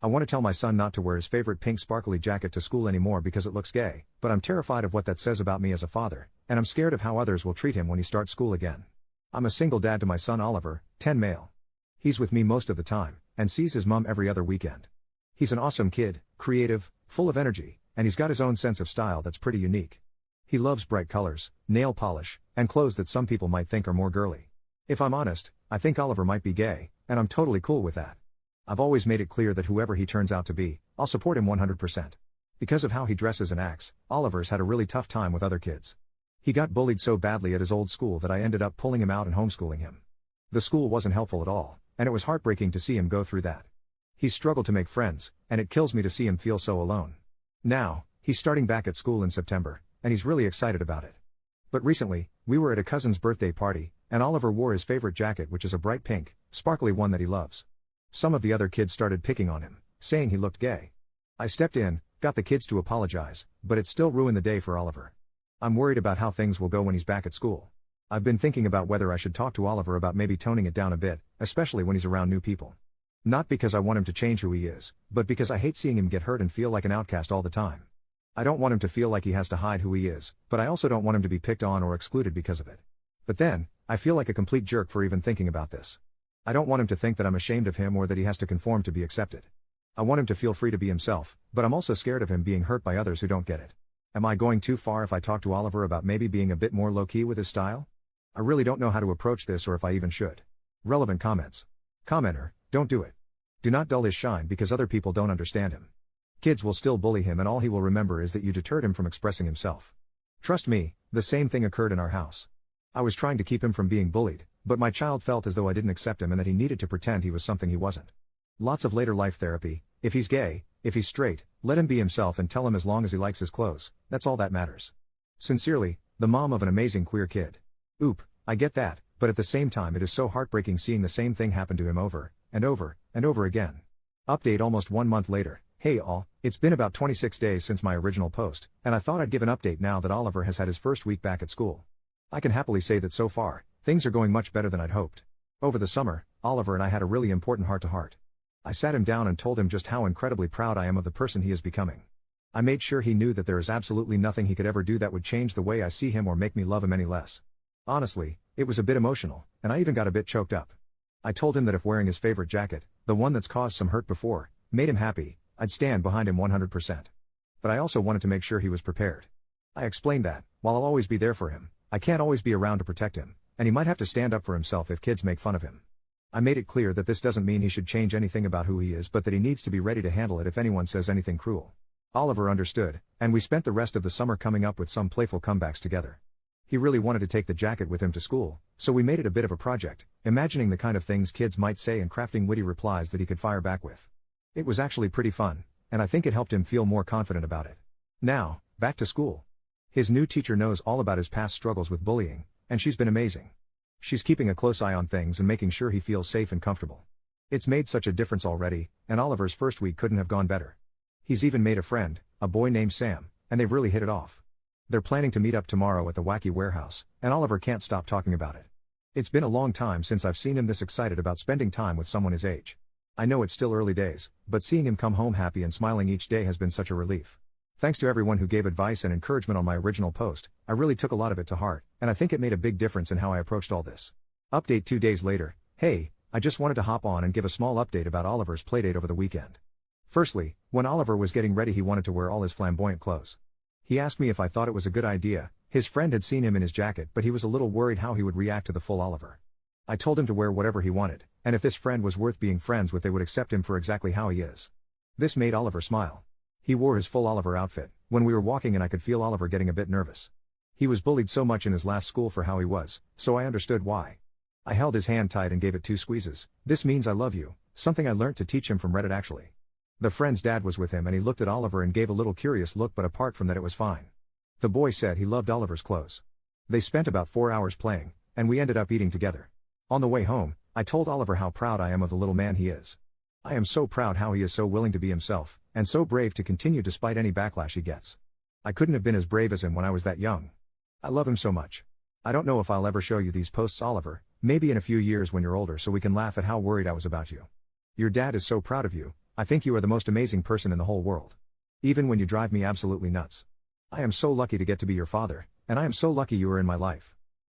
I want to tell my son not to wear his favorite pink sparkly jacket to school anymore because it looks gay, but I'm terrified of what that says about me as a father, and I'm scared of how others will treat him when he starts school again. I'm a single dad to my son Oliver, 10 male. He's with me most of the time, and sees his mom every other weekend. He's an awesome kid, creative, full of energy, and he's got his own sense of style that's pretty unique. He loves bright colors, nail polish, and clothes that some people might think are more girly. If I'm honest, I think Oliver might be gay, and I'm totally cool with that. I've always made it clear that whoever he turns out to be, I'll support him 100%. Because of how he dresses and acts, Oliver's had a really tough time with other kids. He got bullied so badly at his old school that I ended up pulling him out and homeschooling him. The school wasn't helpful at all, and it was heartbreaking to see him go through that. He's struggled to make friends, and it kills me to see him feel so alone. Now, he's starting back at school in September, and he's really excited about it. But recently, we were at a cousin's birthday party, and Oliver wore his favorite jacket, which is a bright pink, sparkly one that he loves. Some of the other kids started picking on him, saying he looked gay. I stepped in, got the kids to apologize, but it still ruined the day for Oliver. I'm worried about how things will go when he's back at school. I've been thinking about whether I should talk to Oliver about maybe toning it down a bit, especially when he's around new people. Not because I want him to change who he is, but because I hate seeing him get hurt and feel like an outcast all the time. I don't want him to feel like he has to hide who he is, but I also don't want him to be picked on or excluded because of it. But then, I feel like a complete jerk for even thinking about this. I don't want him to think that I'm ashamed of him or that he has to conform to be accepted. I want him to feel free to be himself, but I'm also scared of him being hurt by others who don't get it. Am I going too far if I talk to Oliver about maybe being a bit more low-key with his style? I really don't know how to approach this or if I even should. Relevant comments. Commenter, don't do it. Do not dull his shine because other people don't understand him. Kids will still bully him and all he will remember is that you deterred him from expressing himself. Trust me, the same thing occurred in our house. I was trying to keep him from being bullied, but my child felt as though I didn't accept him and that he needed to pretend he was something he wasn't. Lots of later life therapy. If he's gay, if he's straight, let him be himself and tell him as long as he likes his clothes, that's all that matters. Sincerely, the mom of an amazing queer kid. Oop, I get that, but at the same time it is so heartbreaking seeing the same thing happen to him over, and over, and over again. Update almost 1 month later. Hey all, it's been about 26 days since my original post, and I thought I'd give an update now that Oliver has had his first week back at school. I can happily say that so far, things are going much better than I'd hoped. Over the summer, Oliver and I had a really important heart-to-heart. I sat him down and told him just how incredibly proud I am of the person he is becoming. I made sure he knew that there is absolutely nothing he could ever do that would change the way I see him or make me love him any less. Honestly, it was a bit emotional, and I even got a bit choked up. I told him that if wearing his favorite jacket, the one that's caused some hurt before, made him happy, I'd stand behind him 100%. But I also wanted to make sure he was prepared. I explained that, while I'll always be there for him, I can't always be around to protect him, and he might have to stand up for himself if kids make fun of him. I made it clear that this doesn't mean he should change anything about who he is but that he needs to be ready to handle it if anyone says anything cruel. Oliver understood, and we spent the rest of the summer coming up with some playful comebacks together. He really wanted to take the jacket with him to school, so we made it a bit of a project, imagining the kind of things kids might say and crafting witty replies that he could fire back with. It was actually pretty fun, and I think it helped him feel more confident about it. Now, back to school. His new teacher knows all about his past struggles with bullying, and she's been amazing. She's keeping a close eye on things and making sure he feels safe and comfortable. It's made such a difference already, and Oliver's first week couldn't have gone better. He's even made a friend, a boy named Sam, and they've really hit it off. They're planning to meet up tomorrow at the Wacky Warehouse, and Oliver can't stop talking about it. It's been a long time since I've seen him this excited about spending time with someone his age. I know it's still early days, but seeing him come home happy and smiling each day has been such a relief. Thanks to everyone who gave advice and encouragement on my original post, I really took a lot of it to heart, and I think it made a big difference in how I approached all this. Update 2 days later. Hey, I just wanted to hop on and give a small update about Oliver's playdate over the weekend. Firstly, when Oliver was getting ready he wanted to wear all his flamboyant clothes. He asked me if I thought it was a good idea. His friend had seen him in his jacket but he was a little worried how he would react to the full Oliver. I told him to wear whatever he wanted, and if this friend was worth being friends with they would accept him for exactly how he is. This made Oliver smile. He wore his full Oliver outfit, when we were walking and I could feel Oliver getting a bit nervous. He was bullied so much in his last school for how he was, so I understood why. I held his hand tight and gave it 2 squeezes. This means I love you, something I learnt to teach him from Reddit actually. The friend's dad was with him and he looked at Oliver and gave a little curious look, but apart from that it was fine. The boy said he loved Oliver's clothes. They spent about 4 hours playing, and we ended up eating together. On the way home, I told Oliver how proud I am of the little man he is. I am so proud how he is so willing to be himself, and so brave to continue despite any backlash he gets. I couldn't have been as brave as him when I was that young. I love him so much. I don't know if I'll ever show you these posts, Oliver, maybe in a few years when you're older so we can laugh at how worried I was about you. Your dad is so proud of you. I think you are the most amazing person in the whole world. Even when you drive me absolutely nuts. I am so lucky to get to be your father, and I am so lucky you are in my life.